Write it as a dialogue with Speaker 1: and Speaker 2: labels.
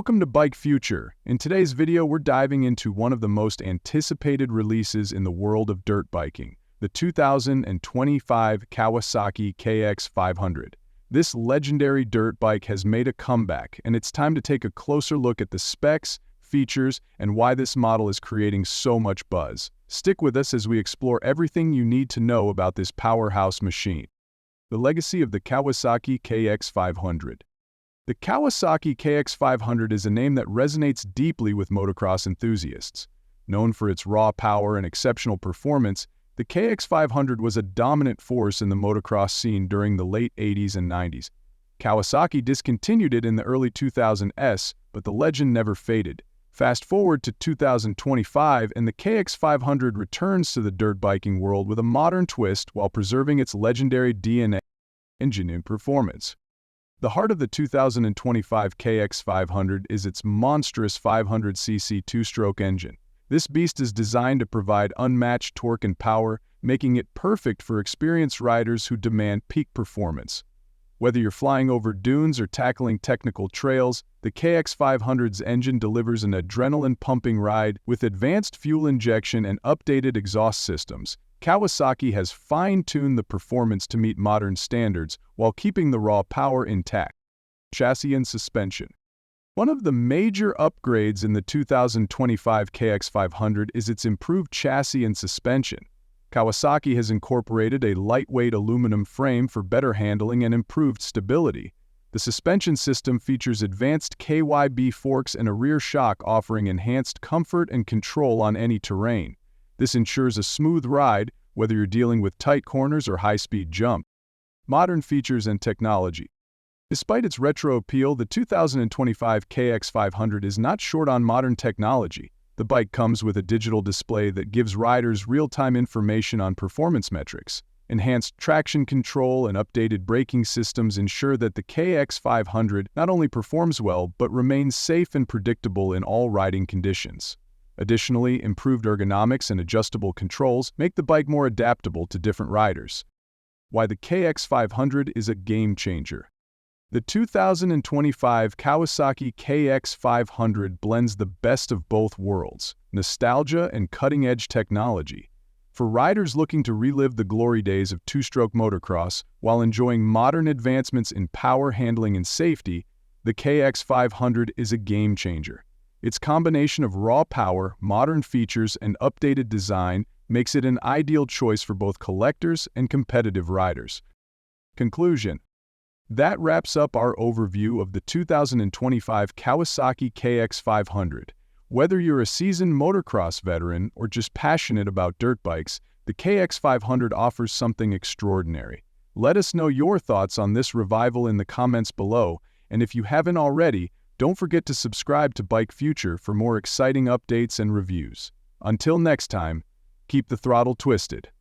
Speaker 1: Welcome to Bike Future. In today's video, we're diving into one of the most anticipated releases in the world of dirt biking, the 2025 Kawasaki KX500. This legendary dirt bike has made a comeback, and it's time to take a closer look at the specs, features, and why this model is creating so much buzz. Stick with us as we explore everything you need to know about this powerhouse machine. The legacy of the Kawasaki KX500. The Kawasaki KX500 is a name that resonates deeply with motocross enthusiasts. Known for its raw power and exceptional performance, the KX500 was a dominant force in the motocross scene during the late 80s and 90s. Kawasaki discontinued it in the early 2000s, but the legend never faded. Fast forward to 2025, and the KX500 returns to the dirt biking world with a modern twist while preserving its legendary DNA, engine, and performance. The heart of the 2025 KX500 is its monstrous 500cc two-stroke engine. This beast is designed to provide unmatched torque and power, making it perfect for experienced riders who demand peak performance. Whether you're flying over dunes or tackling technical trails, the KX500's engine delivers an adrenaline-pumping ride with advanced fuel injection and updated exhaust systems. Kawasaki has fine-tuned the performance to meet modern standards while keeping the raw power intact. Chassis and suspension. One of the major upgrades in the 2025 KX500 is its improved chassis and suspension. Kawasaki has incorporated a lightweight aluminum frame for better handling and improved stability. The suspension system features advanced KYB forks and a rear shock, offering enhanced comfort and control on any terrain. This ensures a smooth ride, whether you're dealing with tight corners or high-speed jumps. Modern features and technology. Despite its retro appeal, the 2025 KX500 is not short on modern technology. The bike comes with a digital display that gives riders real-time information on performance metrics. Enhanced traction control and updated braking systems ensure that the KX500 not only performs well but remains safe and predictable in all riding conditions. Additionally, improved ergonomics and adjustable controls make the bike more adaptable to different riders. Why the KX500 is a game-changer. The 2025 Kawasaki KX500 blends the best of both worlds, nostalgia and cutting-edge technology. For riders looking to relive the glory days of two-stroke motocross while enjoying modern advancements in power, handling, and safety, the KX500 is a game-changer. Its combination of raw power, modern features, and updated design makes it an ideal choice for both collectors and competitive riders. Conclusion. That wraps up our overview of the 2025 Kawasaki KX500. Whether you're a seasoned motocross veteran or just passionate about dirt bikes, the KX500 offers something extraordinary. Let us know your thoughts on this revival in the comments below, and if you haven't already, don't forget to subscribe to Bike Future for more exciting updates and reviews. Until next time, keep the throttle twisted.